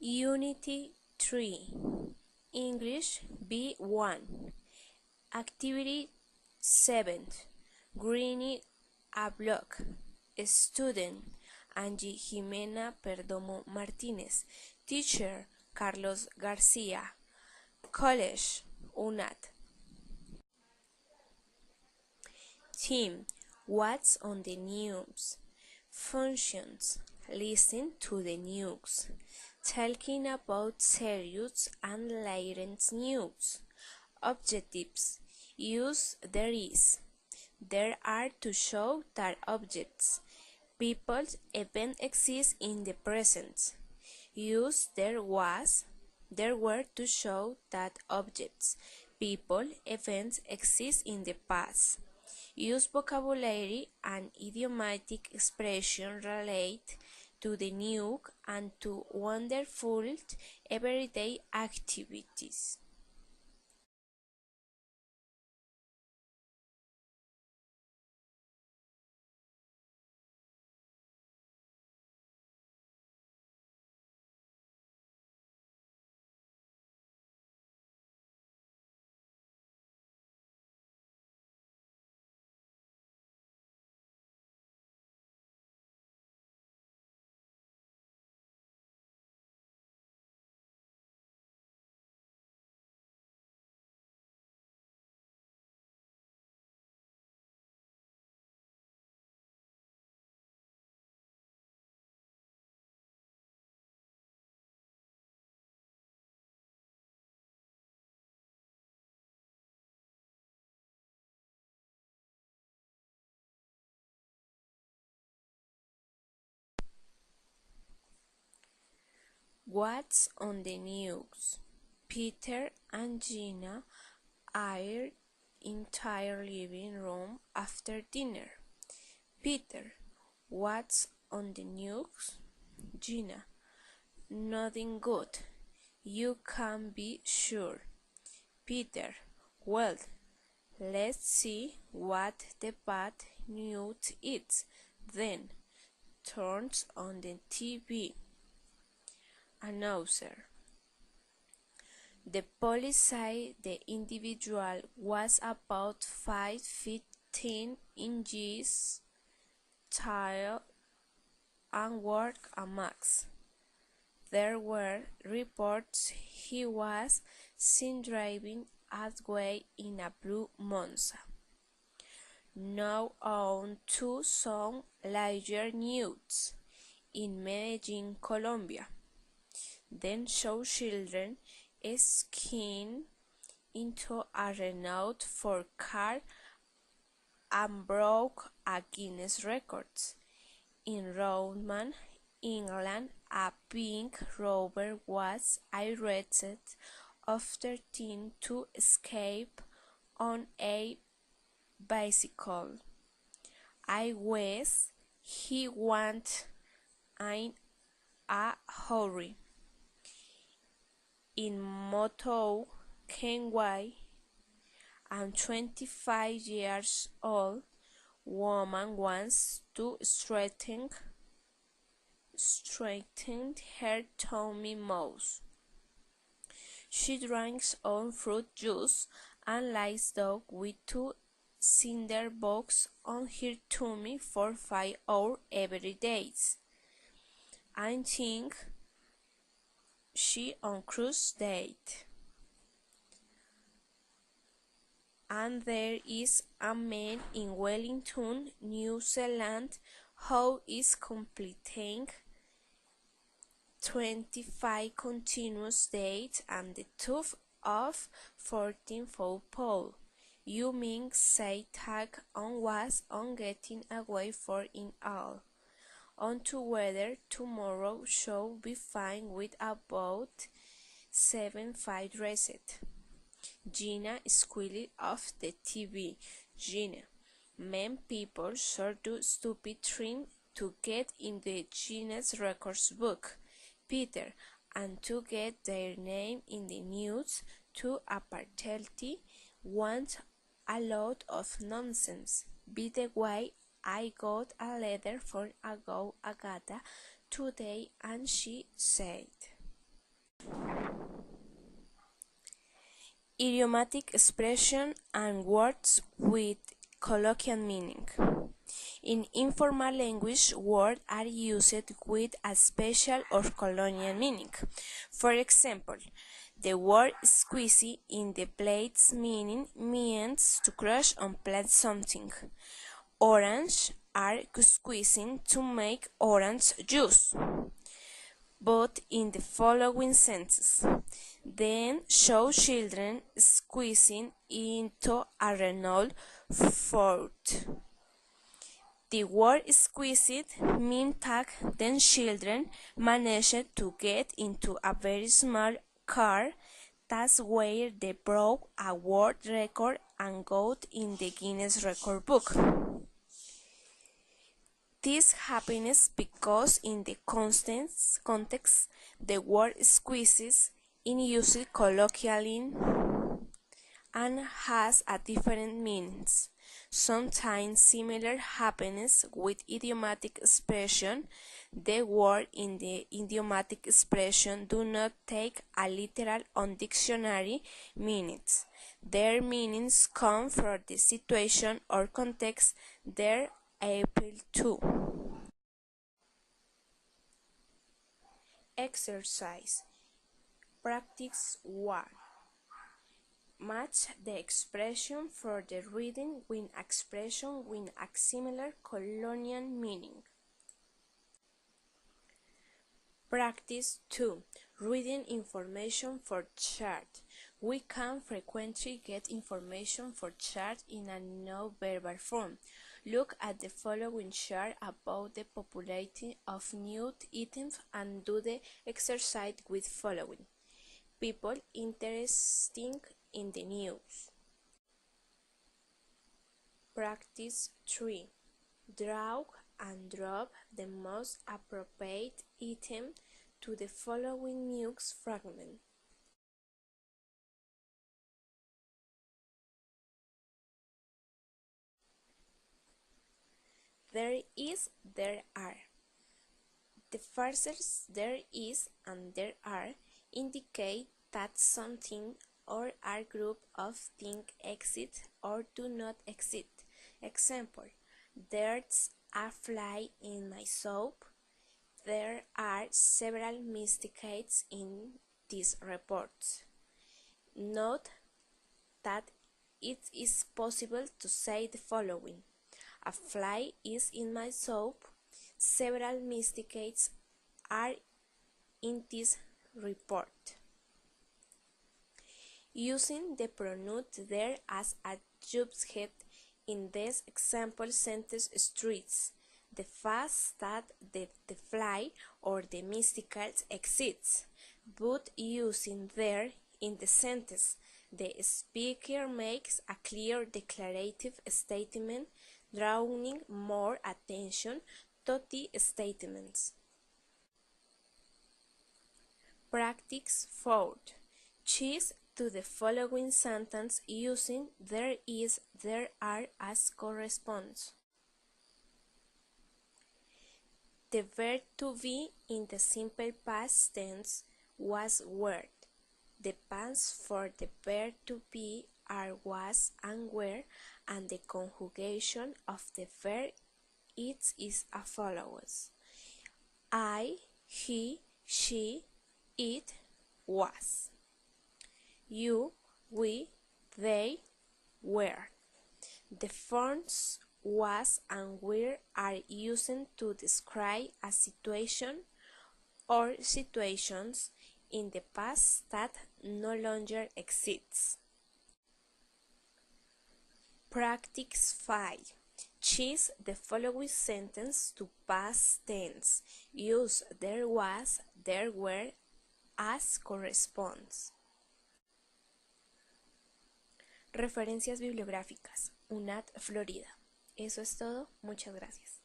Unity 3 English B1 Activity 7 Greening a block Student Angie Jimena Perdomo Martinez Teacher Carlos Garcia College UNAT Team What's on the news? Functions Listen to the news. Talking about serious and latest news. Objectives Use there is. There are to show that objects, people, events exist in the present. Use there was. There were to show that objects, people, events exist in the past. Use vocabulary and idiomatic expression relate to the new and to wonderful everyday activities. What's on the news? Peter and Gina are entire living room after dinner. Peter, what's on the news? Gina, nothing good. You can be sure. Peter, well, let's see what the bad news is. Then turns on the TV. Announcer. The police say the individual was about 5 feet 10 inches tall and wore a mask. There were reports he was seen driving away in a blue Monza. Now on to some lighter news. In Medellin, Colombia, then show children skiing into a Renault 4 car and broke a Guinness record. In Roman, England, a pink rover was arrested after trying to escape on a bicycle. I wish he went in a hurry. In Moto, Kenya, a 25 years old woman wants to straighten her tummy mouse. She drinks on fruit juice and lies down with 2 cinder blocks on her tummy for 5 hours every day. I think she on cruise date. And there is a man in Wellington, New Zealand, who is completing 25 continuous days and the top of 14 full pole. You mean say tag on was on getting away for in all. On to weather tomorrow shall be fine with about 7-5 dressed. Gina squealed off the TV. Gina, men people sure do stupid thing to get in the Guinness Records book. Peter, and to get their name in the news to apparently want a lot of nonsense. By the way, I got a letter from Agatha today and she said Idiomatic expression and words with colloquial meaning. In informal language, words are used with a special or colonial meaning. For example, the word squeezy in the plate's meaning means to crush or plant something. Orange are squeezing to make orange juice. But in the following sentence, then show children squeezing into a Renault Fort. The word squeezed means that then children managed to get into a very small car. That's where they broke a world record and got in the Guinness Record Book. This happens because in the context the word squeezes is used colloquially and has a different meanings. Sometimes similar happens with idiomatic expression. The word in the idiomatic expression do not take a literal on dictionary meanings. Their meanings come from the situation or context they're appeal to. Exercise. Practice 1. Match the expression for the reading with expression with a similar colonial meaning. Practice 2. Reading information for chart. We can frequently get information for chart in a non-verbal form. Look at the following chart about the popularity of new items and do the exercise with following. People interested in the news. Practice 3. Draw and drop the most appropriate item to the following news fragment. There is, there are. The phrases there is and there are indicate that something or a group of things exist or do not exist. Example, there's a fly in my soap. There are several mistakes in these reports. Note that it is possible to say the following. A fly is in my soap. Several mistakes are in this report. Using the pronoun there as a subject in this example sentence streets the fact that the fly or the mistakes exists, but using there in the sentence, the speaker makes a clear declarative statement, drawing more attention to the statements. Practice 4. Choose to the following sentence using there is, there are as corresponds. The verb to be in the simple past tense was were. The past for the verb to be are was and were, and the conjugation of the verb it is as follows. I, he, she, it, was. You, we, they, were. The forms was and were are used to describe a situation or situations in the past that no longer exists. Practice 5. Choose the following sentence to past tense. Use there was, there were as corresponds. Referencias bibliográficas. UNAT Florida. Eso es todo. Muchas gracias.